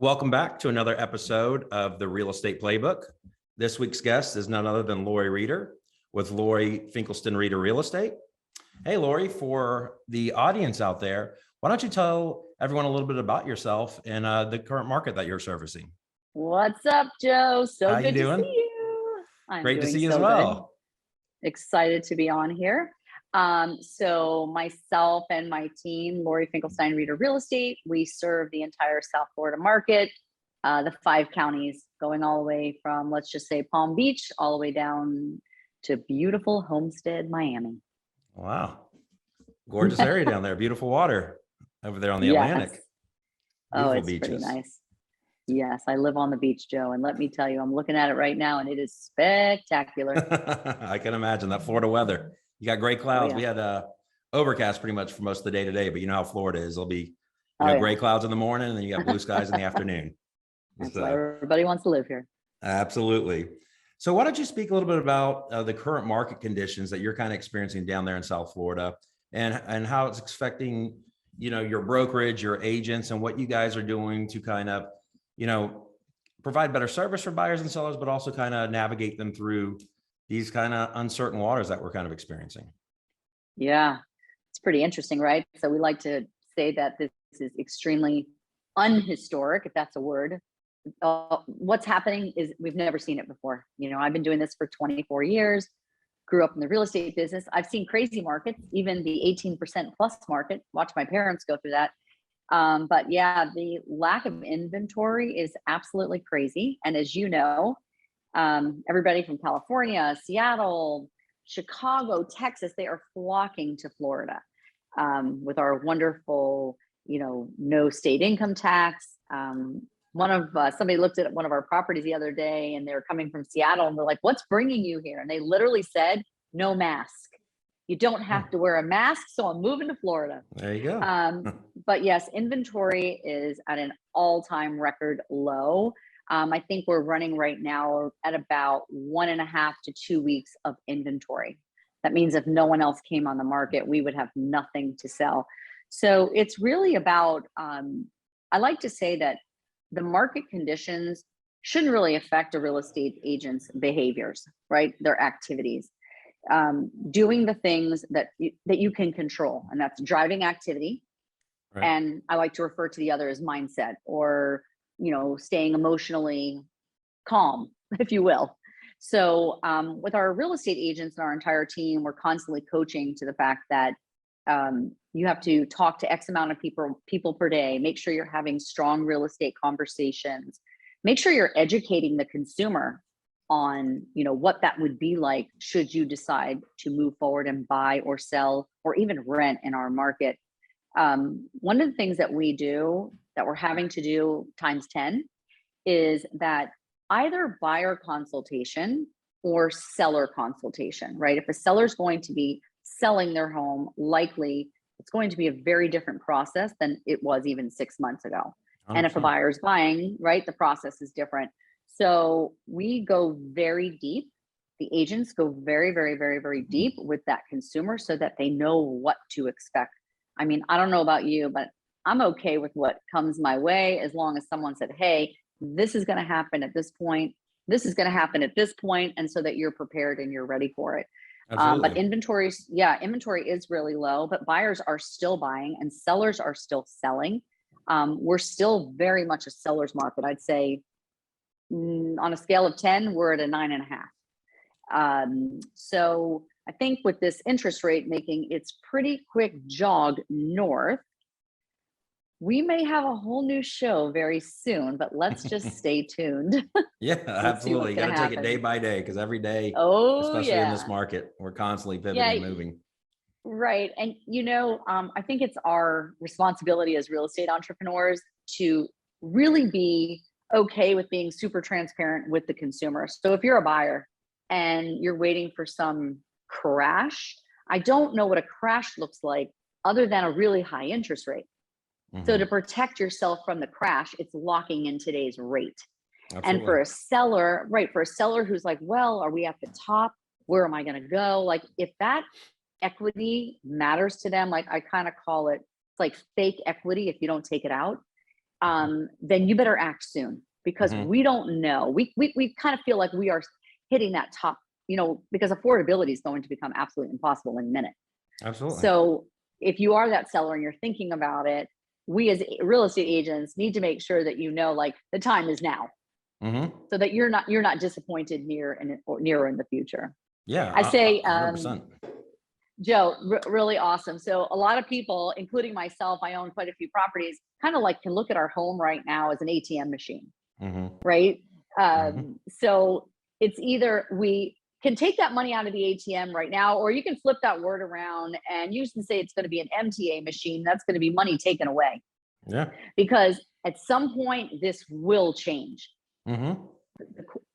Welcome back to another episode of the Real Estate Playbook. This week's guest is none other than Laurie Reader with Laurie Reader Real Estate. Hey, Laurie, for the audience out there, why don't you tell everyone a little bit about yourself and the current market that you're servicing? What's up, Joe? So How good you to doing? see you. I'm Great to doing see you as so well. good. Excited to be on here. So myself and my team, Laurie Reader Real Estate, we serve the entire South Florida market, the 5 counties, going all the way from, let's just say, Palm Beach, all the way down to beautiful Homestead, Miami. Wow. Gorgeous area down there. Beautiful water over there on the Yes. Atlantic. Oh, Beautiful it's beaches. pretty nice. Yes, I live on the beach, Joe, and let me tell you, I'm looking at it right now, and it is spectacular. I can imagine that Florida weather. You got gray clouds. yeah. We had overcast pretty much for most of the day today, but you know how Florida is. There'll be Yeah. gray clouds in the morning, and then you got blue skies in the afternoon. That's why everybody wants to live here. Absolutely. So why don't you speak a little bit about the current market conditions that you're kind of experiencing down there in South Florida, and how it's affecting, your brokerage, your agents, and what you guys are doing to kind of, provide better service for buyers and sellers, but also kind of navigate them through these kind of uncertain waters that we're kind of experiencing. Yeah, it's pretty interesting, right? So we like to say that this is extremely unhistoric, if that's a word. What's happening is we've never seen it before. I've been doing this for 24 years, grew up in the real estate business. I've seen crazy markets, even the 18% plus market. Watch my parents go through that. But yeah, the lack of inventory is absolutely crazy. And as you know, everybody from California, Seattle, Chicago, Texas, they are flocking to Florida with our wonderful, no state income tax. Somebody looked at one of our properties the other day, and they were coming from Seattle, and we're like, "What's bringing you here?" And they literally said, "No mask. You don't have to wear a mask, so I'm moving to Florida." There you go. But yes, inventory is at an all-time record low. I think we're running right now at about 1.5 to 2 weeks of inventory. That means if no one else came on the market, we would have nothing to sell. So it's really about, I like to say that the market conditions shouldn't really affect a real estate agent's behaviors, right? Their activities. Doing the things that you can control, and that's driving activity. Right. And I like to refer to the other as mindset, or staying emotionally calm, if you will. So with our real estate agents and our entire team, we're constantly coaching to the fact that you have to talk to X amount of people per day. Make sure you're having strong real estate conversations. Make sure you're educating the consumer on what that would be like should you decide to move forward and buy or sell or even rent in our market. One of the things that we do that we're having to do times 10 is that either buyer consultation or seller consultation, right? If a seller is going to be selling their home, likely it's going to be a very different process than it was even 6 months ago. 100%. And if a buyer is buying, right, the process is different. So we go very deep. The agents go very, very, very, very deep with that consumer so that they know what to expect. I mean, I don't know about you, but I'm okay with what comes my way as long as someone said, "Hey, this is going to happen at this point. This is going to happen at this point," and so that you're prepared and you're ready for it. But inventory is really low, but buyers are still buying and sellers are still selling. We're still very much a seller's market. I'd say on a scale of 10, we're at a 9.5. So I think with this interest rate making its pretty quick jog north, we may have a whole new show very soon, but let's just stay tuned. Yeah, absolutely. You got to take it day by day, because every day, especially in this market, we're constantly pivoting and moving. Right. And, I think it's our responsibility as real estate entrepreneurs to really be okay with being super transparent with the consumer. So if you're a buyer and you're waiting for some crash, I don't know what a crash looks like other than a really high interest rate. Mm-hmm. So to protect yourself from the crash, it's locking in today's rate. Absolutely. And for a seller who's like, well, are we at the top? Where am I going to go? Like, if that equity matters to them, like I kind of call it, it's like fake equity if you don't take it out. then you better act soon, because Mhm. we don't know. We kind of feel like we are hitting that top, because affordability is going to become absolutely impossible in a minute. Absolutely. So if you are that seller and you're thinking about it, we as real estate agents need to make sure that like the time is now, Mhm. so that you're not disappointed near and or nearer in the future. Yeah, I say, 100%. Joe, really awesome. So a lot of people, including myself, I own quite a few properties, kind of like can look at our home right now as an ATM machine, Mhm. right? Mhm. So it's either we can take that money out of the ATM right now, or you can flip that word around and you can say it's going to be an MTA machine. That's going to be money taken away, Yeah. because at some point this will change. Mhm.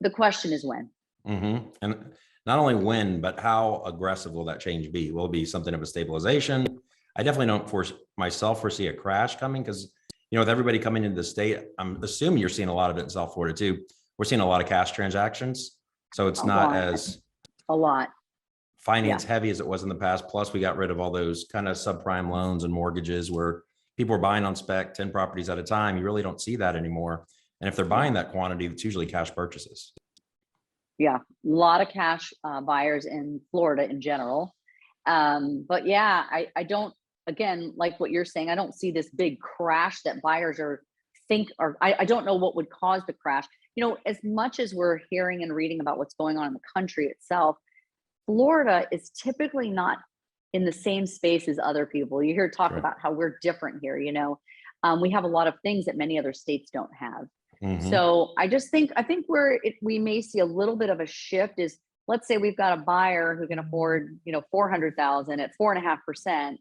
The question is when. And not only when, but how aggressive will that change be? Will it be something of a stabilization? I definitely don't foresee a crash coming because, with everybody coming into the state, I'm assuming you're seeing a lot of it in South Florida too. We're seeing a lot of cash transactions. So it's A not lot, as a lot. finance Yeah. heavy as it was in the past. Plus, we got rid of all those kind of subprime loans and mortgages where people are buying on spec 10 properties at a time. You really don't see that anymore. And if they're buying Yeah. that quantity, it's usually cash purchases. Yeah. A lot of cash buyers in Florida in general. But yeah, I don't, again, like what you're saying, I don't see this big crash that buyers or I don't know what would cause the crash. As much as we're hearing and reading about what's going on in the country itself, Florida is typically not in the same space as other people. You hear talk Sure. about how we're different here, we have a lot of things that many other states don't have. Hmm. So I think we may see a little bit of a shift is, let's say we've got a buyer who can afford, 400,000 at 4.5%,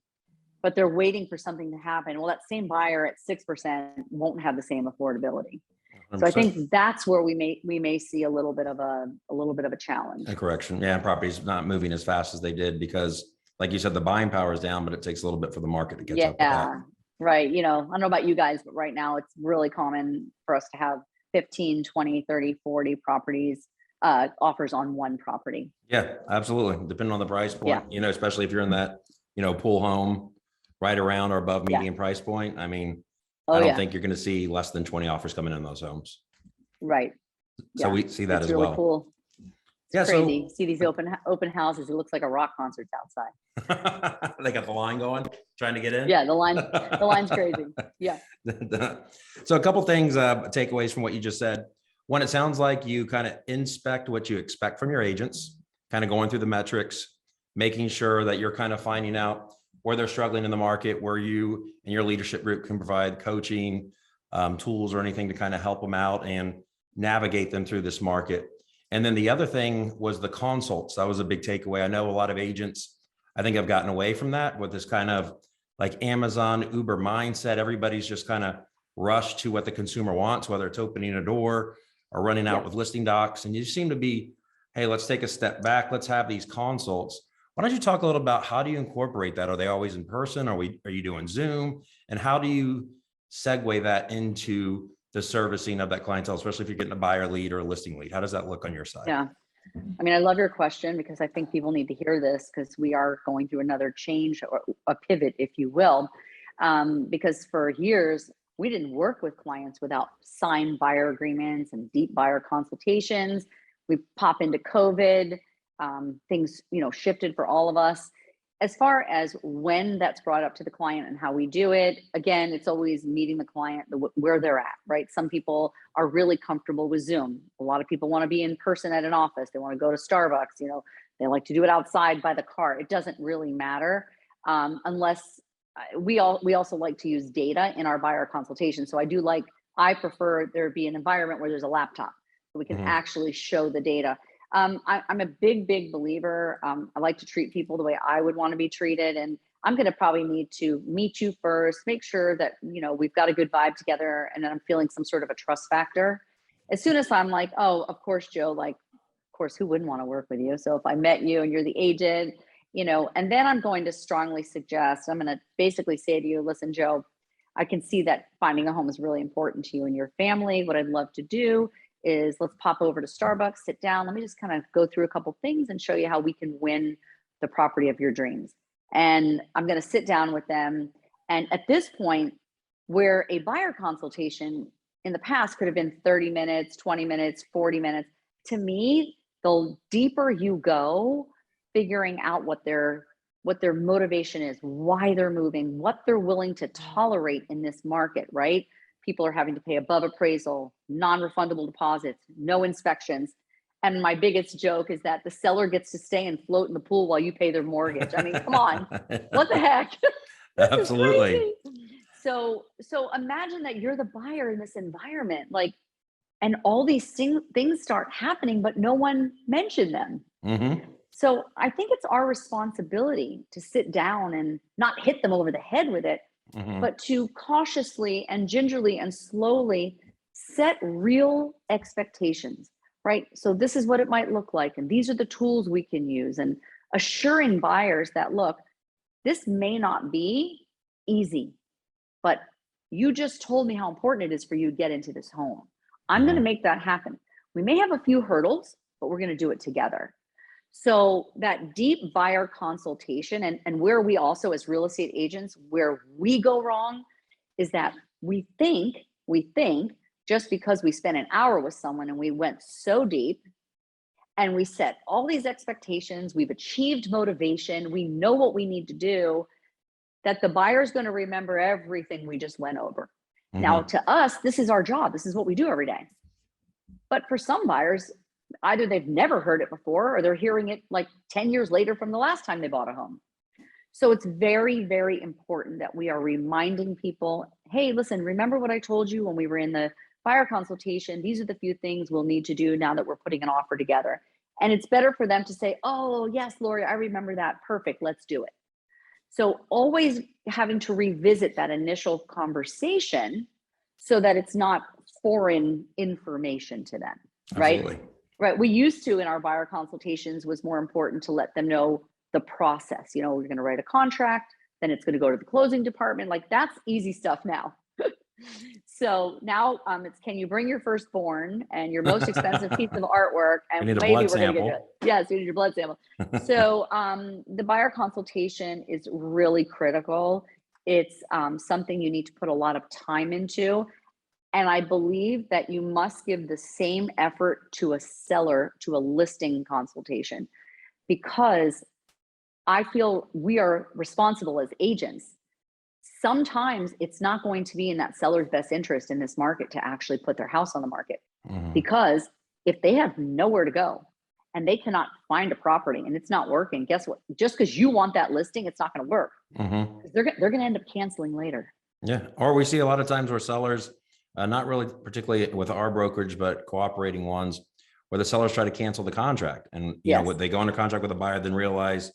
but they're waiting for something to happen. Well, that same buyer at 6% won't have the same affordability. So I 100%. think that's where we may see a little bit of a challenge. A correction. Yeah, property's not moving as fast as they did because, like you said, the buying power is down, but it takes a little bit for the market to catch up with that. Yeah, right. I don't know about you guys, but right now it's really common for us to have 15, 20, 30, 40 properties, offers on one property. Yeah, absolutely. Depending on the price Yeah. point, especially if you're in that, pool home right around or above Yeah. median price point. I mean, I Oh don't yeah. think you're going to see less than 20 offers coming in those homes. Right. So Yeah. we see that It's as really well. cool. It's Yeah. crazy. So See these open houses. It looks like a rock concert's outside. they got the line going, trying to get in. Yeah, the line's crazy. Yeah. So a couple things, takeaways from what you just said. One, it sounds like you kind of inspect what you expect from your agents, kind of going through the metrics, making sure that you're kind of finding out where they're struggling in the market, where you and your leadership group can provide coaching, tools or anything to kind of help them out and navigate them through this market. And then the other thing was the consults. That was a big takeaway. I know a lot of agents, I think, have gotten away from that with this kind of like Amazon, Uber mindset. Everybody's just kind of rushed to what the consumer wants, whether it's opening a door or running out Yeah. with listing docs. And you seem to be, hey, let's take a step back. Let's have these consults. Why don't you talk a little about how do you incorporate that? Are they always in person? Are you doing Zoom? And how do you segue that into the servicing of that clientele, especially if you're getting a buyer lead or a listing lead? How does that look on your side? Yeah. I mean, I love your question because I think people need to hear this because we are going through another change or a pivot, if you will. Because for years, we didn't work with clients without signed buyer agreements and deep buyer consultations. We pop into COVID, things, shifted for all of us. As far as when that's brought up to the client and how we do it, again, it's always meeting the client where they're at, right? Some people are really comfortable with Zoom. A lot of people want to be in person at an office. They want to go to Starbucks, they like to do it outside by the car. It doesn't really matter, unless we also like to use data in our buyer consultation. So I prefer there be an environment where there's a laptop so we can Mhm. actually show the data. I'm a big believer. I like to treat people the way I would want to be treated. And I'm going to probably need to meet you first, make sure that, we've got a good vibe together. And then I'm feeling some sort of a trust factor. As soon as I'm like, oh, of course, Joe, like, of course, who wouldn't want to work with you? So if I met you and you're the agent, and then I'm going to strongly suggest, I'm going to basically say to you, listen, Joe, I can see that finding a home is really important to you and your family. What I'd love to do is let's pop over to Starbucks, sit down. Let me just kind of go through a couple things and show you how we can win the property of your dreams. And I'm going to sit down with them. And at this point, where a buyer consultation in the past could have been 30 minutes, 20 minutes, 40 minutes. To me, the deeper you go, figuring out what their motivation is, why they're moving, what they're willing to tolerate in this market, right? People are having to pay above appraisal, non-refundable deposits, no inspections. And my biggest joke is that the seller gets to stay and float in the pool while you pay their mortgage. I mean, come on, what the heck? This is Absolutely. crazy. So imagine that you're the buyer in this environment, like, and all these things start happening, but no one mentioned them. Mm-hmm. So I think it's our responsibility to sit down and not hit them over the head with it, Mm-hmm. but to cautiously and gingerly and slowly set real expectations, right? So this is what it might look like, and these are the tools we can use, and assuring buyers that, look, this may not be easy, but you just told me how important it is for you to get into this home. I'm going to make that happen. We may have a few hurdles, but we're going to do it together. So that deep buyer consultation, and where we also as real estate agents, where we go wrong is that we think just because we spent an hour with someone and we went so deep and we set all these expectations, we've achieved motivation, we know what we need to do, that the buyer's going to remember everything we just went over. Mm-hmm. Now, to us, this is our job. This is what we do every day. But for some buyers, either they've never heard it before or they're hearing it like 10 years later from the last time they bought a home. So it's very, very important that we are reminding people, hey, listen, remember what I told you when we were in the buyer consultation? These are the few things we'll need to do now that we're putting an offer together. And it's better for them to say, oh, yes, Laurie, I remember that. Perfect. Let's do it. So always having to revisit that initial conversation so that it's not foreign information to them, right? Absolutely. Right. We used to, in our buyer consultations, was more important to let them know the process. You know, we're going to write a contract, then it's going to go to the closing department. Like, that's easy stuff now. So now it's, can you bring your firstborn and your most expensive piece of artwork, and We need a maybe blood we're going to get sample. it. Yes, we need your blood sample. So the buyer consultation is really critical. It's something you need to put a lot of time into. And I believe that you must give the same effort to a seller, to a listing consultation, because I feel we are responsible as agents. Sometimes it's not going to be in that seller's best interest in this market to actually put their house on the market, because if they have nowhere to go and they cannot find a property and it's not working, guess what? Just because you want that listing, it's not going to work. They're going to end up canceling later. Yeah. Or we see a lot of times where sellers, not really particularly with our brokerage, but cooperating ones, where the sellers try to cancel the contract, and you know, they go under contract with a buyer, then realize,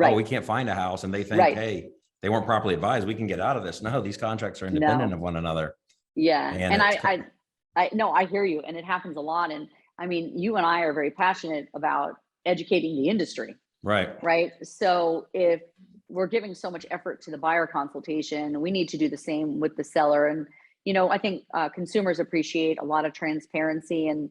oh, we can't find a house, and they think, hey, they weren't properly advised, we can get out of this. No, these contracts are independent of one another. Yeah. And I hear you, and it happens a lot. And I mean, you and I are very passionate about educating the industry. Right. So if we're giving so much effort to the buyer consultation, we need to do the same with the seller. And you know, I think consumers appreciate a lot of transparency. And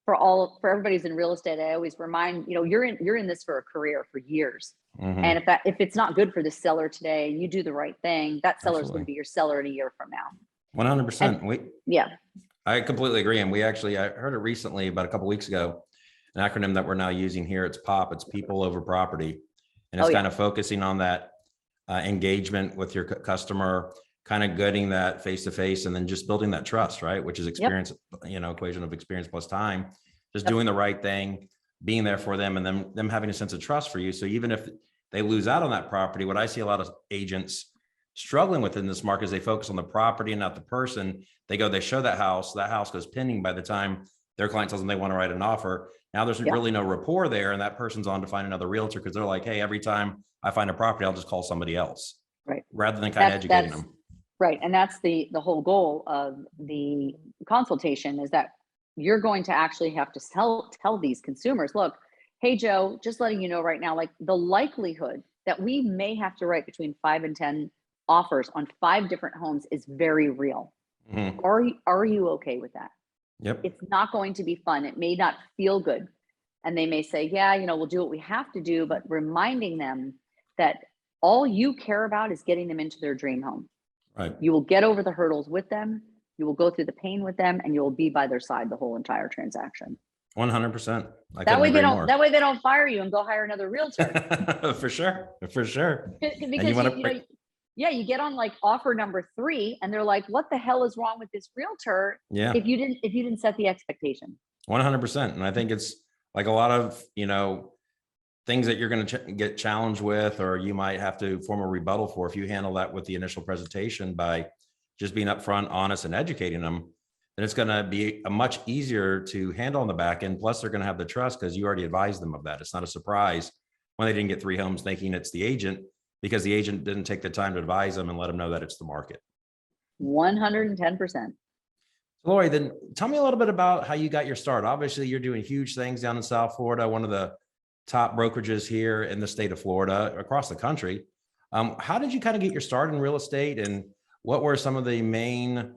for everybody who's in real estate, I always remind, you know, you're in this for a career, for years. And if it's not good for the seller today, you do the right thing, that seller is going to be your seller in a year from now. 100%. Yeah, I completely agree. And I heard it recently, about a couple of weeks ago, an acronym that we're now using here. It's POP. It's people over property. And it's kind of focusing on that engagement with your customer, kind of getting that face-to-face, and then just building that trust, right? Which is experience, you know, equation of experience plus time, just doing the right thing, being there for them, and them having a sense of trust for you. So even if they lose out on that property, what I see a lot of agents struggling with in this market is they focus on the property and not the person. They show that house goes pending by the time their client tells them they want to write an offer. Now there's really no rapport there, and that person's on to find another realtor because they're like, hey, every time I find a property, I'll just call somebody else. Right. Rather than kind of educating them. Right. And that's the whole goal of the consultation, is that you're going to actually have to tell these consumers, look, hey, Joe, just letting you know right now, like, the likelihood that we may have to write between 5 and 10 offers on 5 different homes is very real. Are you okay with that? Yep. It's not going to be fun. It may not feel good. And they may say, yeah, you know, we'll do what we have to do, but reminding them that all you care about is getting them into their dream home. Right. You will get over the hurdles with them. You will go through the pain with them, and you will be by their side the whole entire transaction. 100%. I That couldn't way they agree don't, more. that way they don't fire you and go hire another realtor. For sure. For sure. And you Because want you to, know, yeah, you get on like offer number 3 and they're like, what the hell is wrong with this realtor? yeah, If you didn't set the expectation. 100%. And I think it's like a lot of, things that you're going to get challenged with, or you might have to form a rebuttal for. If you handle that with the initial presentation by just being upfront, honest, and educating them, then it's going to be a much easier to handle on the back end. Plus, they're going to have the trust because you already advised them of that. It's not a surprise when they didn't get 3 homes thinking it's the agent, because the agent didn't take the time to advise them and let them know that it's the market. 110%. Laurie, then tell me a little bit about how you got your start. Obviously, you're doing huge things down in South Florida, one of the top brokerages here in the state of Florida, across the country. How did you kind of get your start in real estate, and what were some of the main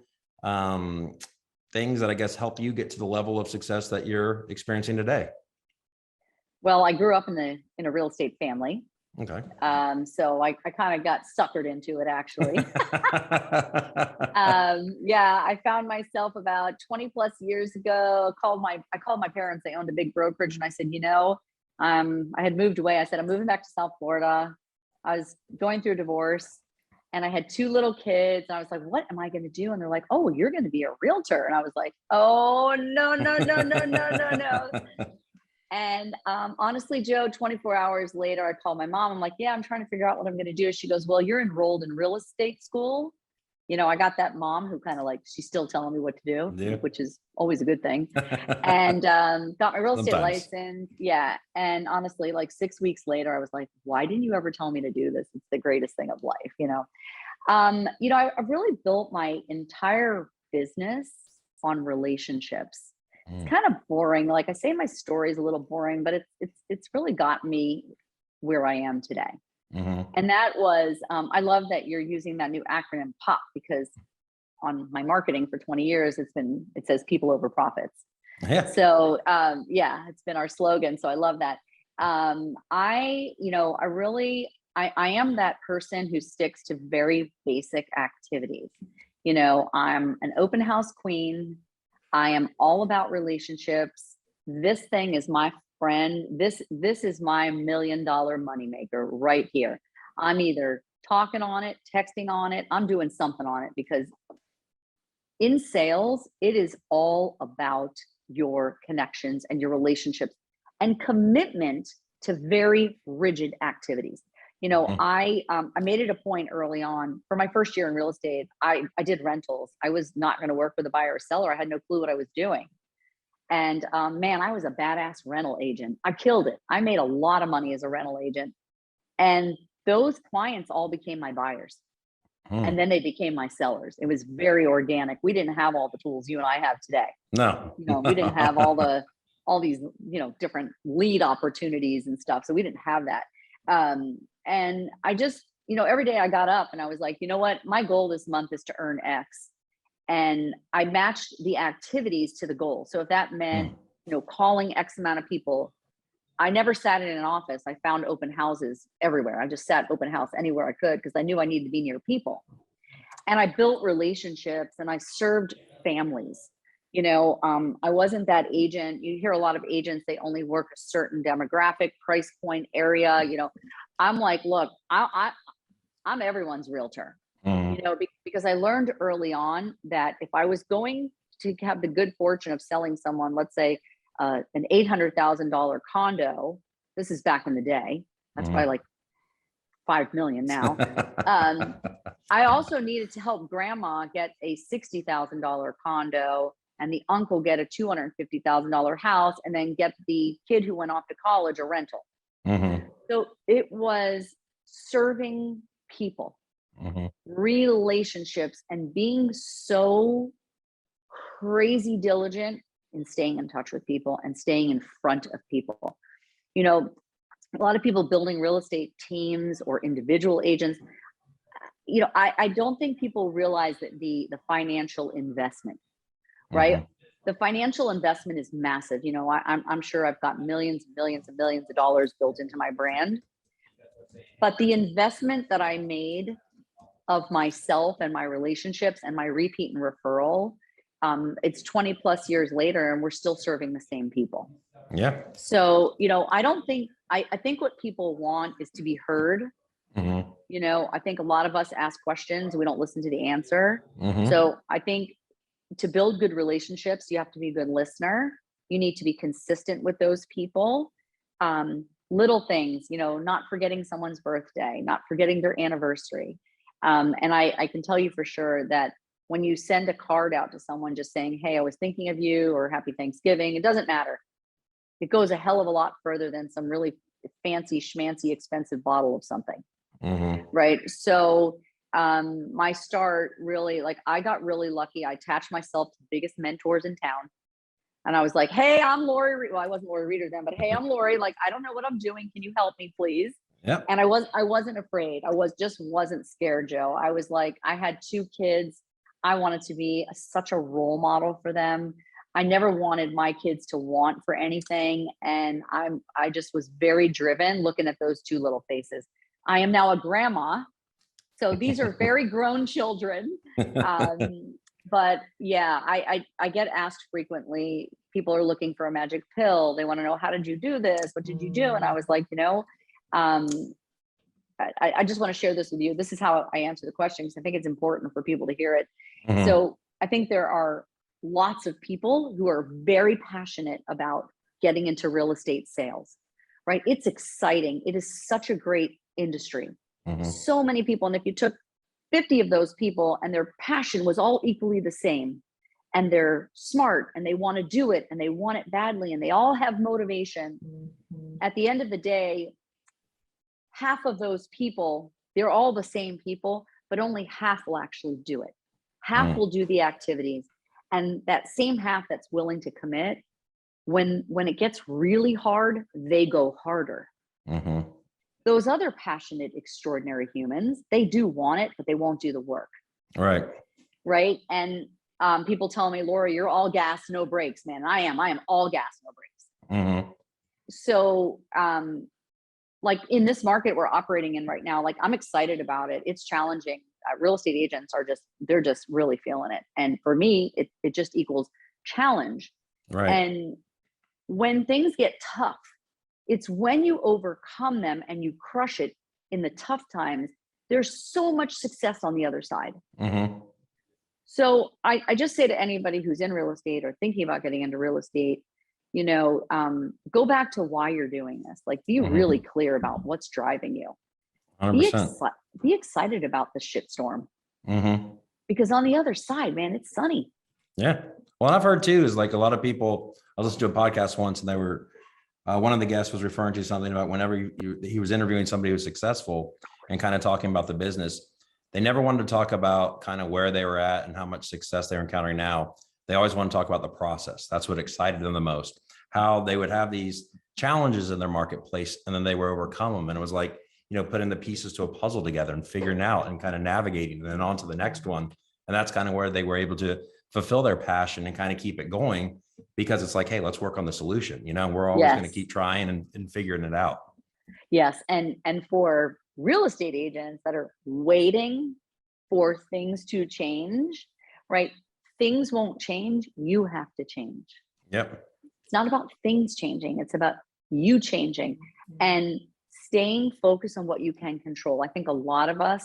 things that I guess helped you get to the level of success that you're experiencing today? Well, I grew up in a real estate family. Okay. So I kind of got suckered into it, actually. Yeah, I found myself about 20 plus years ago. I called my parents. They owned a big brokerage, and I said, I had moved away. I said, I'm moving back to South Florida. I was going through a divorce, and I had 2 little kids. And I was like, what am I going to do? And they're like, oh, you're going to be a realtor. And I was like, oh, no, no, no, no, no, no, no. And honestly, Joe, 24 hours later, I called my mom. I'm like, yeah, I'm trying to figure out what I'm going to do. She goes, well, you're enrolled in real estate school. I got that mom who kind of like, she's still telling me what to do, Yeah. which is always a good thing. And got my real estate Sometimes. license. Yeah. And honestly, like 6 weeks later, I was like, why didn't you ever tell me to do this? It's the greatest thing of life. I've really built my entire business on relationships. It's kind of boring. Like I say, my story is a little boring, but it's really got me where I am today. Mm-hmm. And that was, I love that you're using that new acronym POP, because on my marketing for 20 years, it says people over profits. Yeah. So yeah, it's been our slogan. So I love that. I am that person who sticks to very basic activities. I'm an open house queen. I am all about relationships. This thing is my friend. This is my $1 million moneymaker right here. I'm either talking on it, texting on it, I'm doing something on it, because in sales, it is all about your connections and your relationships and commitment to very rigid activities. I made it a point early on for my first year in real estate. I did rentals. I was not going to work with a buyer or seller. I had no clue what I was doing. And man, I was a badass rental agent. I killed it. I made a lot of money as a rental agent. And those clients all became my buyers. And then they became my sellers. It was very organic. We didn't have all the tools you and I have today. No. We didn't have all these, different lead opportunities and stuff. So we didn't have that. And I just, every day I got up and I was like, you know what? My goal this month is to earn X. And I matched the activities to the goal. So if that meant, calling X amount of people, I never sat in an office. I found open houses everywhere. I just sat open house anywhere I could, because I knew I needed to be near people. And I built relationships and I served families. I wasn't that agent. You hear a lot of agents, they only work a certain demographic, price point, area. I'm like, look, I'm everyone's realtor. Because I learned early on that if I was going to have the good fortune of selling someone, let's say an $800,000 condo, this is back in the day, that's probably like 5 million now. I also needed to help grandma get a $60,000 condo and the uncle get a $250,000 house, and then get the kid who went off to college a rental. So it was serving people, relationships, and being so crazy diligent in staying in touch with people and staying in front of people. A lot of people building real estate teams or individual agents. I don't think people realize that the financial investment, right? The financial investment is massive. I'm sure I've got millions and millions and millions of dollars built into my brand, but the investment that I made of myself and my relationships and my repeat and referral, it's 20 plus years later and we're still serving the same people. Yeah. So, I don't think, I think what people want is to be heard. Mm-hmm. I think a lot of us ask questions, we don't listen to the answer. Mm-hmm. So I think to build good relationships, you have to be a good listener. You need to be consistent with those people. Little things, not forgetting someone's birthday, not forgetting their anniversary. And I can tell you for sure that when you send a card out to someone just saying, hey, I was thinking of you, or happy Thanksgiving, it doesn't matter. It goes a hell of a lot further than some really fancy schmancy expensive bottle of something. Mm-hmm. Right. So my start really, like, I got really lucky. I attached myself to the biggest mentors in town. And I was like, hey, I'm Laurie. Well, I wasn't Laurie Reader then, but hey, I'm Laurie. Like, I don't know what I'm doing. Can you help me, please? Yeah. And I wasn't afraid. Wasn't scared, Joe. I was like, I had 2 kids. I wanted to be such a role model for them. I never wanted my kids to want for anything. And I just was very driven looking at those 2 little faces. I am now a grandma. So these are very grown children. But yeah, I get asked frequently, people are looking for a magic pill. They want to know, how did you do this? What did you do? And I was like, I just want to share this with you. This is how I answer the question, because I think it's important for people to hear it. Mm-hmm. So I think there are lots of people who are very passionate about getting into real estate sales, right? It's exciting. It is such a great industry. Mm-hmm. So many people. And if you took 50 of those people and their passion was all equally the same, and they're smart and they want to do it and they want it badly and they all have motivation, at the end of the day, half of those people, they're all the same people, but only half will actually do it. Half will do the activities. And that same half that's willing to commit, when it gets really hard, they go harder. Mm-hmm. Those other passionate, extraordinary humans, they do want it, but they won't do the work. Right. Right. And people tell me, Laurie, you're all gas, no brakes, man. I am all gas, no brakes. Mm-hmm. So, like, in this market we're operating in right now, like, I'm excited about it. It's challenging. Real estate agents they're just really feeling it. And for me, it just equals challenge. Right. And when things get tough, it's when you overcome them and you crush it in the tough times, there's so much success on the other side. Mm-hmm. So I just say to anybody who's in real estate or thinking about getting into real estate, go back to why you're doing this. Like, be really clear about what's driving you. 100%. Be excited about the shitstorm. Mm-hmm. Because on the other side, man, it's sunny. Yeah. Well, I've heard too, is like a lot of people, I listened to a podcast once and they were, one of the guests was referring to something about whenever he was interviewing somebody who was successful and kind of talking about the business, they never wanted to talk about kind of where they were at and how much success they're encountering now. They always want to talk about the process. That's what excited them the most, how they would have these challenges in their marketplace and then they would overcome them. And it was like, putting the pieces to a puzzle together and figuring out and kind of navigating and then on to the next one. And that's kind of where they were able to fulfill their passion and kind of keep it going, because it's like, hey, let's work on the solution. We're always going to keep trying and figuring it out. Yes. And for real estate agents that are waiting for things to change, right? Things won't change. You have to change. Yep. It's not about things changing. It's about you changing and staying focused on what you can control. I think a lot of us,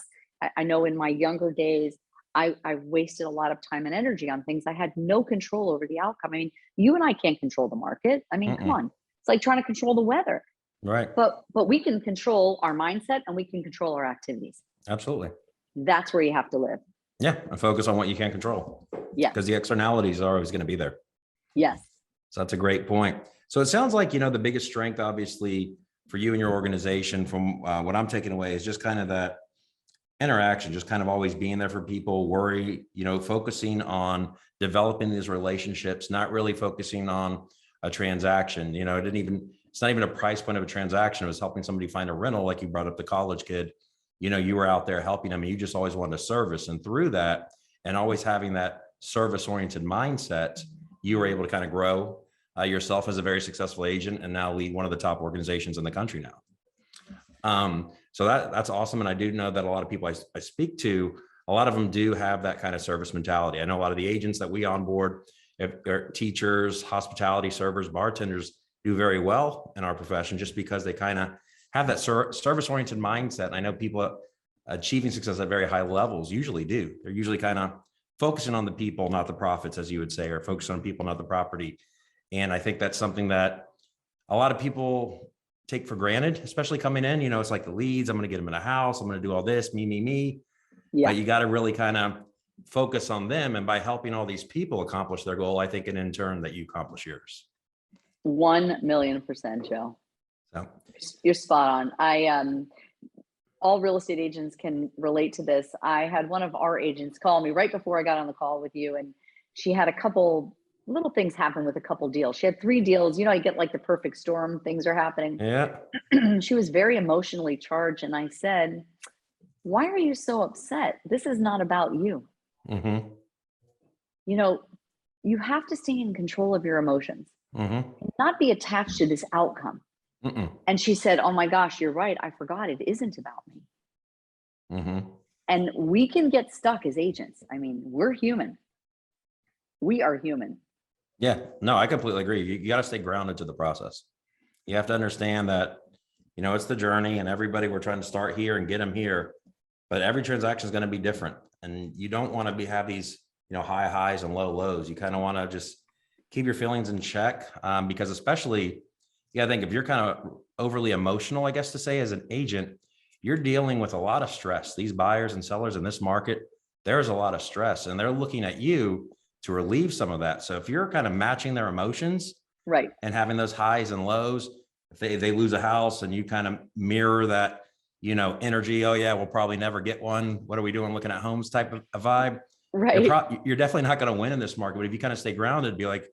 I know in my younger days, I wasted a lot of time and energy on things I had no control over the outcome. I mean, you and I can't control the market. I mean, come on. It's like trying to control the weather. Right. But we can control our mindset and we can control our activities. Absolutely. That's where you have to live. Yeah. And focus on what you can control. Yeah. Because the externalities are always going to be there. Yes. So that's a great point. So it sounds like, the biggest strength, obviously, for you and your organization, from what I'm taking away, is just kind of that interaction, just kind of always being there for people, focusing on developing these relationships, not really focusing on a transaction. It's not even a price point of a transaction. It was helping somebody find a rental. Like you brought up the college kid, you were out there helping them and you just always wanted to service. And through that, and always having that service oriented mindset, you were able to kind of grow yourself as a very successful agent and now lead one of the top organizations in the country now. So that's awesome. And I do know that a lot of people I speak to, a lot of them do have that kind of service mentality. I know a lot of the agents that we onboard, if they're teachers, hospitality servers, bartenders, do very well in our profession just because they kind of have that service oriented mindset. And I know people achieving success at very high levels usually do. They're usually kind of focusing on the people, not the profits, as you would say, or focusing on people, not the property. And I think that's something that a lot of people take for granted, especially coming in. It's like the leads. I'm going to get them in a house. I'm going to do all this, me. Yeah. But you got to really kind of focus on them. And by helping all these people accomplish their goal, I think, and in turn that you accomplish yours. 1,000,000%, Joe. So you're spot on. All real estate agents can relate to this. I had one of our agents call me right before I got on the call with you, and she had a couple little things happen with a couple deals. She had 3 deals. I get like the perfect storm, things are happening. yeah. She was very emotionally charged. And I said, why are you so upset? This is not about you. Mm-hmm. You have to stay in control of your emotions, Mm-hmm. not be attached to this outcome. Mm-mm. And she said, oh my gosh, you're right. I forgot it isn't about me. Mm-hmm. And we can get stuck as agents. I mean, we're human. We are human. Yeah, no, I completely agree. You got to stay grounded to the process. You have to understand that, it's the journey, and everybody, we're trying to start here and get them here, but every transaction is going to be different. And you don't want to have these, high highs and low lows. You kind of want to just keep your feelings in check, because especially, I think if you're kind of overly emotional, I guess to say, as an agent, you're dealing with a lot of stress. These buyers and sellers in this market, there's a lot of stress, and they're looking at you to relieve some of that. So if you're kind of matching their emotions, right, and having those highs and lows, if they lose a house and you kind of mirror that, energy, oh yeah, we'll probably never get one, what are we doing looking at homes type of a vibe, right, you're definitely not going to win in this market. But if you kind of stay grounded, be like,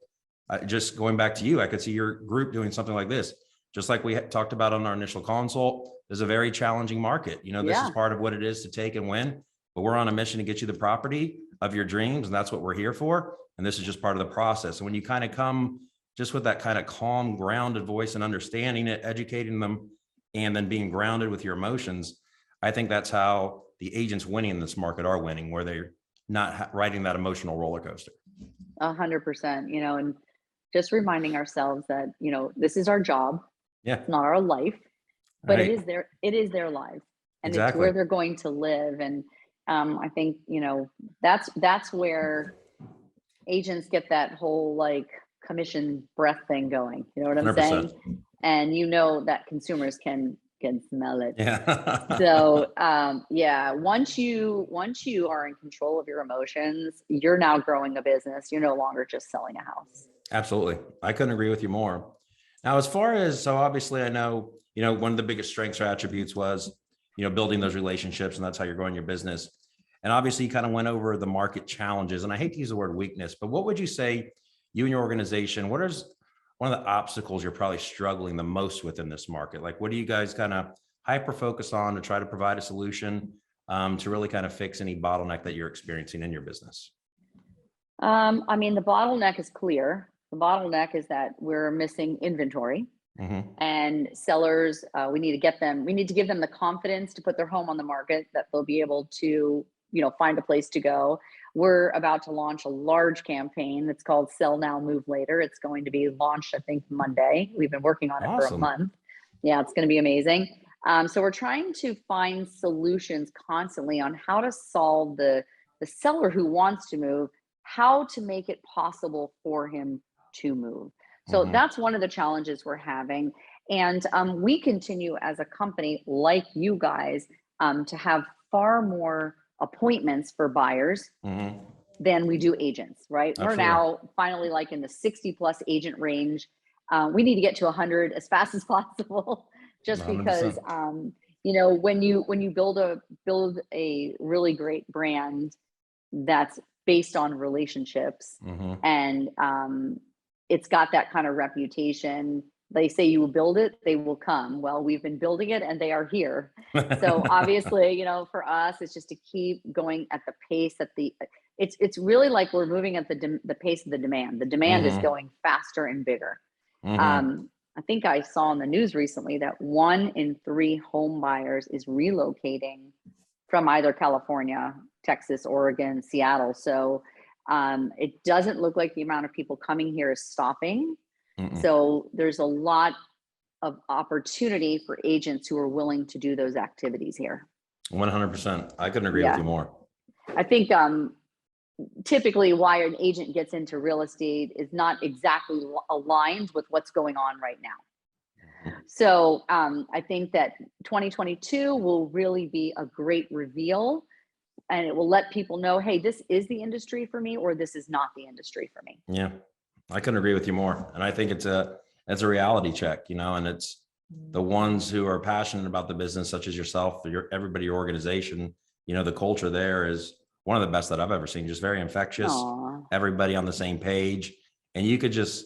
just going back to you, I could see your group doing something like this, just like we talked about on our initial consult. There's a very challenging market. This is part of what it is to take and win, but we're on a mission to get you the property of your dreams. And that's what we're here for. And this is just part of the process. And when you kind of come just with that kind of calm, grounded voice and understanding it, educating them, and then being grounded with your emotions, I think that's how the agents winning in this market are winning, where they're not riding that emotional roller coaster. 100%, and just reminding ourselves that, this is our job. Yeah. It's not our life, but Right. it is their life, and Exactly. it's where they're going to live. And I think, that's where agents get that whole like commission breath thing going. You know what I'm 100%. saying? And that consumers can smell it. Yeah. So once you are in control of your emotions, you're now growing a business. You're no longer just selling a house. Absolutely. I couldn't agree with you more. Now, as far as, so obviously I know, one of the biggest strengths or attributes was, building those relationships, and that's how you're growing your business. And obviously you kind of went over the market challenges, and I hate to use the word weakness, but what would you say, you and your organization, what is one of the obstacles you're probably struggling the most with in this market? Like, what do you guys kind of hyper focus on to try to provide a solution to really kind of fix any bottleneck that you're experiencing in your business? I mean, the bottleneck is clear. The bottleneck is that we're missing inventory. Mm-hmm. And sellers, we need to give them the confidence to put their home on the market, that they'll be able to, find a place to go. We're about to launch a large campaign that's called Sell Now, Move Later. It's going to be launched, I think, Monday. We've been working on it for a month. Yeah, it's going to be amazing. So we're trying to find solutions constantly on how to solve the seller who wants to move, how to make it possible for him to move. So that's one of the challenges we're having. And we continue as a company like you guys to have far more appointments for buyers than we do agents, right? Absolutely. We're now finally like in the 60 plus agent range. We need to get to 100 as fast as possible, just 100%. Because when you build a really great brand that's based on relationships, and it's got that kind of reputation. They say you will build it, they will come. Well, we've been building it and they are here. So obviously, for us, it's just to keep going at the pace that it's really like we're moving at the pace of the demand. The demand is going faster and bigger. I think I saw in the news recently that 1 in 3 home buyers is relocating from either California, Texas, Oregon, Seattle. So it doesn't look like the amount of people coming here is stopping. Mm-mm. So there's a lot of opportunity for agents who are willing to do those activities here. 100%. I couldn't agree with Yeah. you more. I think typically why an agent gets into real estate is not exactly aligned with what's going on right now. So I think that 2022 will really be a great reveal, and it will let people know, hey, this is the industry for me, or this is not the industry for me. Yeah, I couldn't agree with you more. And I think it's a reality check, and it's the ones who are passionate about the business, such as yourself, everybody, your organization, the culture there is one of the best that I've ever seen. Just very infectious, Aww. everybody on the same page. And you could just,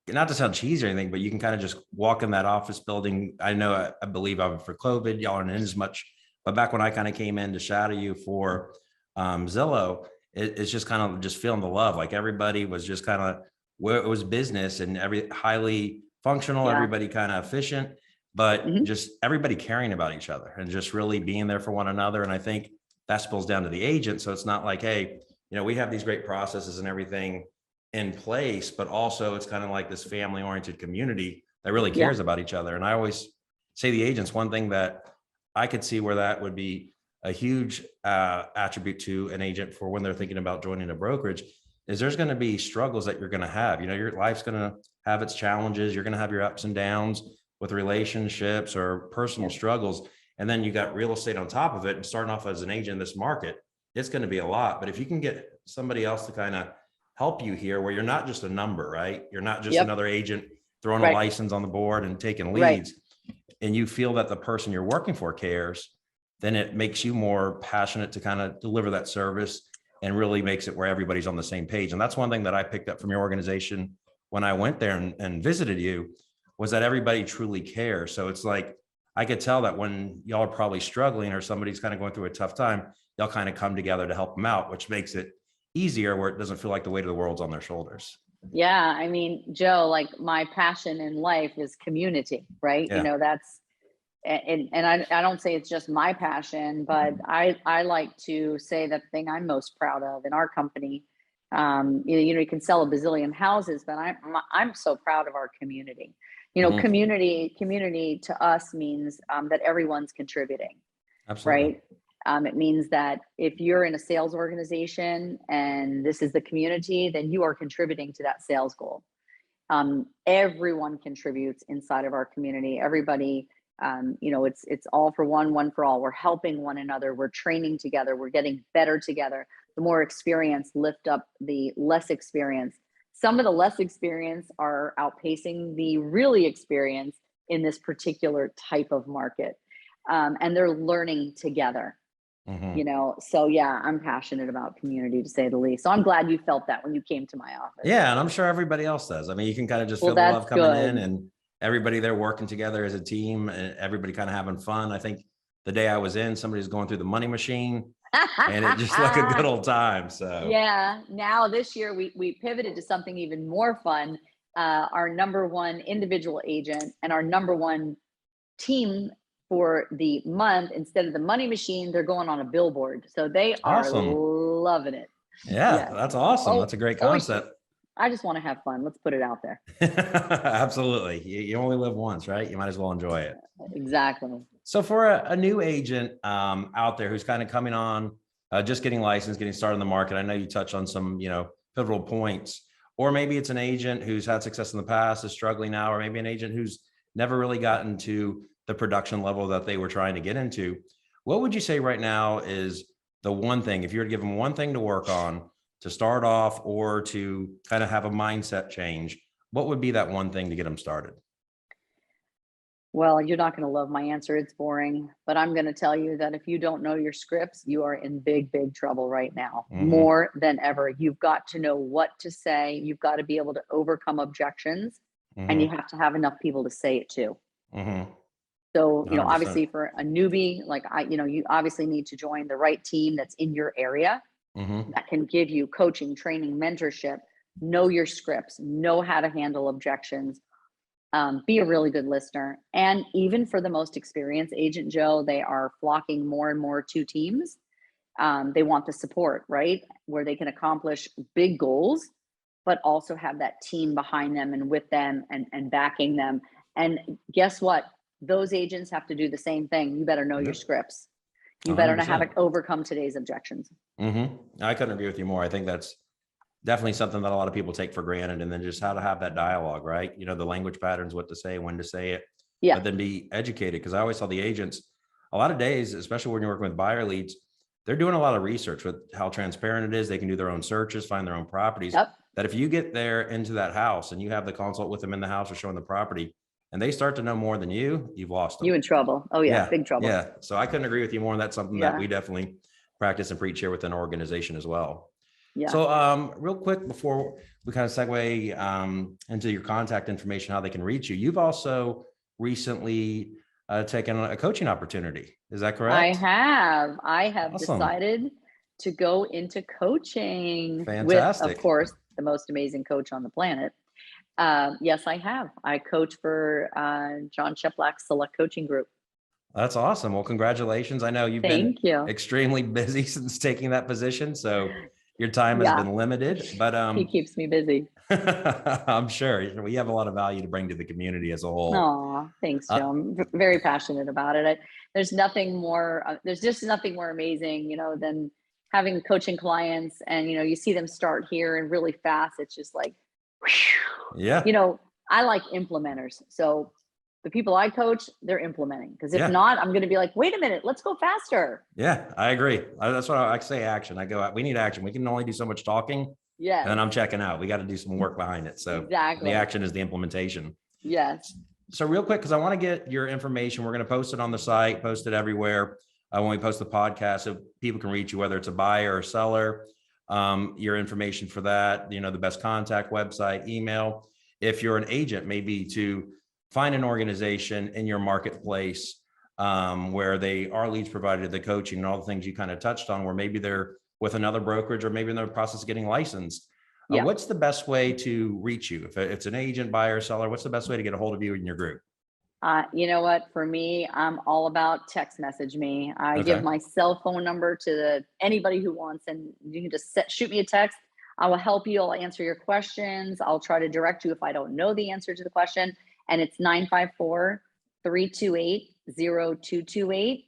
not to sound cheesy or anything, but you can kind of just walk in that office building. I know, I believe for COVID, y'all aren't in as much, but back when I kind of came in to shadow you for Zillow, it's just kind of just feeling the love. Like everybody was just kind of where it was business and highly functional, Yeah. everybody kind of efficient, but Mhm. just everybody caring about each other and just really being there for one another. And I think that spills down to the agent. So it's not like, hey, we have these great processes and everything in place, but also it's kind of like this family oriented community that really Yeah. cares about each other. And I always say the agents, one thing that I could see where that would be a huge attribute to an agent for when they're thinking about joining a brokerage is there's going to be struggles that you're going to have. Your life's going to have its challenges. You're going to have your ups and downs with relationships or personal struggles. And then you got real estate on top of it, and starting off as an agent in this market, it's going to be a lot. But if you can get somebody else to kind of help you here, where you're not just a number, right? You're not just another agent throwing a license on the board and taking leads, and you feel that the person you're working for cares, then it makes you more passionate to kind of deliver that service and really makes it where everybody's on the same page. And that's one thing that I picked up from your organization when I went there and visited you, was that everybody truly cares. So it's like, I could tell that when y'all are probably struggling or somebody's kind of going through a tough time, y'all kind of come together to help them out, which makes it easier, where it doesn't feel like the weight of the world's on their shoulders. Yeah. I mean, Joe, like my passion in life is community, right? Yeah. That's, and I don't say it's just my passion, but I like to say that thing I'm most proud of in our company. You can sell a bazillion houses, but I'm so proud of our community. Mhm. Community to us means that everyone's contributing. Absolutely. Right. It means that if you're in a sales organization and this is the community, then you are contributing to that sales goal. Everyone contributes inside of our community. Everybody, it's all for one for all. We're helping one another. We're training together. We're getting better together. The more experience lift up the less experience. Some of the less experience are outpacing the really experienced in this particular type of market. And they're learning together. So yeah, I'm passionate about community, to say the least. So I'm glad you felt that when you came to my office. Yeah. And I'm sure everybody else does. I mean, you can kind of just Well, feel the love that's coming in, good. and everybody there working together as a team, and everybody kind of having fun. I think the day I was in, somebody's going through the money machine, and it just like a good old time. So Yeah. Now this year we pivoted to something even more fun. Our number one individual agent and our number one team for the month, instead of the money machine, they're going on a billboard. So they are awesome. loving it. Yeah, Yes. that's awesome. Oh, That's a great oh, concept. I just want to have fun. Let's put it out there. Absolutely. You only live once, right? You might as well enjoy it. Exactly. So for a new agent out there who's kind of coming on, just getting licensed, getting started in the market, I know you touched on some, pivotal points, or maybe it's an agent who's had success in the past, is struggling now, or maybe an agent who's never really gotten to the production level that they were trying to get into. What would you say right now is the one thing, if you were to give them one thing to work on to start off, or to kind of have a mindset change, what would be that one thing to get them started? Well, you're not going to love my answer. It's boring, but I'm going to tell you that if you don't know your scripts, you are in big, big trouble right now, Mm-hmm. more than ever. You've got to know what to say. You've got to be able to overcome objections, and you Mm-hmm. have to have enough people to say it to. Mm-hmm. So, 100%. obviously for a newbie, like you obviously need to join the right team that's in your area Mm-hmm. that can give you coaching, training, mentorship, know your scripts, know how to handle objections, Be a really good listener. And even for the most experienced agent, Joe, they are flocking more and more to teams. They want the support, right? Where they can accomplish big goals, but also have that team behind them and with them and backing them. And guess what? Those agents have to do the same thing. You better know your scripts. You better know how to 100%. overcome today's objections. I couldn't agree with you more. I think that's definitely something that a lot of people take for granted, and then just how to have that dialogue, right? You know, the language patterns, what to say, when to say it, Yeah. but then be educated. Because I always tell the agents a lot of days, especially when you're working with buyer leads, they're doing a lot of research with how transparent it is. They can do their own searches, find their own properties. Yep. That if you get there into that house and you have the consult with them in the house or showing the property, and they start to know more than you've lost them. You in trouble. Oh yeah, big trouble. Yeah. So I couldn't agree with you more. And that's something that Yeah. we definitely practice and preach here within our organization as well. Yeah. So real quick before we kind of segue into your contact information, how they can reach you, you've also recently taken a coaching opportunity. Is that correct? I have Awesome. decided to go into coaching Fantastic. with, of course, the most amazing coach on the planet. Yes, I have. I coach for John Sheplack's Select Coaching Group. That's awesome. Well, congratulations. I know you've been Thank you. extremely busy since taking that position, so your time has been limited, but he keeps me busy. I'm sure we have a lot of value to bring to the community as a whole. Oh, thanks, Joe. I'm very passionate about it. There's nothing more, there's just nothing more amazing, you know, than having coaching clients and, you know, you see them start here and really fast. It's just like, whew. Yeah. You know, I like implementers. So the people I coach, they're implementing. Because if not, I'm going to be like, wait a minute, let's go faster. Yeah, I agree. That's what I say. Action. I go, we need action. We can only do so much talking. Yeah. And I'm checking out. We got to do some work behind it. So exactly. The action is the implementation. Yes. So real quick, because I want to get your information. We're going to post it on the site, post it everywhere when we post the podcast, so people can reach you, whether it's a buyer or seller. Your information for that, you know, the best contact, website, email. If you're an agent, maybe to find an organization in your marketplace where they are leads provided, the coaching and all the things you kind of touched on, where maybe they're with another brokerage or maybe in the process of getting licensed. What's the best way to reach you? If it's an agent, buyer, seller, what's the best way to get a hold of you in your group? You know what? For me, I'm all about text message me. I give my cell phone number to anybody who wants, and you can just shoot me a text. I will help you. I'll answer your questions. I'll try to direct you if I don't know the answer to the question. And it's 954-328-0228.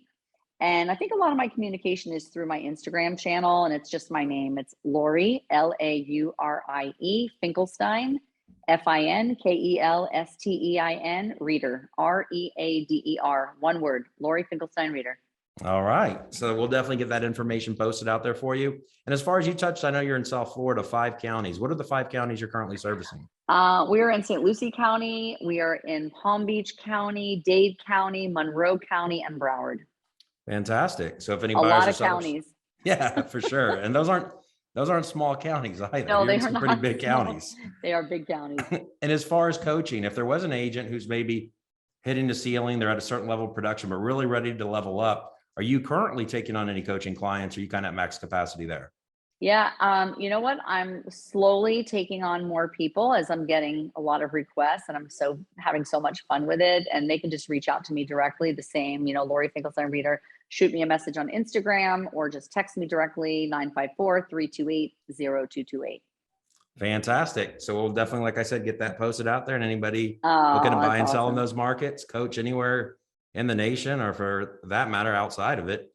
And I think a lot of my communication is through my Instagram channel, and it's just my name. It's Laurie, Laurie, Finkelstein, Finkelstein, Reader, Reader, one word, Laurie Finkelstein Reader. All right. So we'll definitely get that information posted out there for you. And as far as you touched, I know you're in South Florida, 5 counties. What are the 5 counties you're currently servicing? We are in St. Lucie County. We are in Palm Beach County, Dade County, Monroe County, and Broward. Fantastic. So if any a buyers lot or of sellers, counties. Yeah, for sure. And those aren't small counties either. No, they are some not pretty big small. counties. They are big counties. And as far as coaching, if there was an agent who's maybe hitting the ceiling, they're at a certain level of production, but really ready to level up, are you currently taking on any coaching clients? Or are you kind of at max capacity there? Yeah. You know what? I'm slowly taking on more people as I'm getting a lot of requests, and I'm having so much fun with it. And they can just reach out to me directly. The same, you know, Laurie Finkelstein Reader. Shoot me a message on Instagram or just text me directly, 954-328-0228. Fantastic. So we'll definitely, like I said, get that posted out there, and anybody looking to buy and sell in those markets, coach anywhere in the nation, or for that matter, outside of it.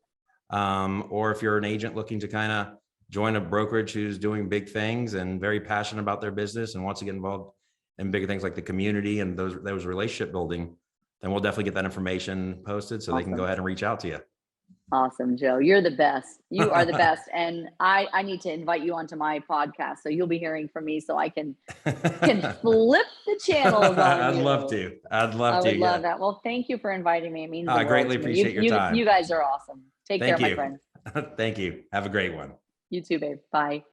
Or if you're an agent looking to kind of join a brokerage who's doing big things and very passionate about their business and wants to get involved in bigger things like the community and those relationship building, then we'll definitely get that information posted so they can go ahead and reach out to you. Awesome, Joe. You're the best. You are the best. And I need to invite you onto my podcast. So you'll be hearing from me so I can flip the channels on I'd you. love to. I would love that. Well, thank you for inviting me. It means I greatly appreciate your time. You guys are awesome. Take care, my friend. Thank you. Have a great one. You too, babe. Bye.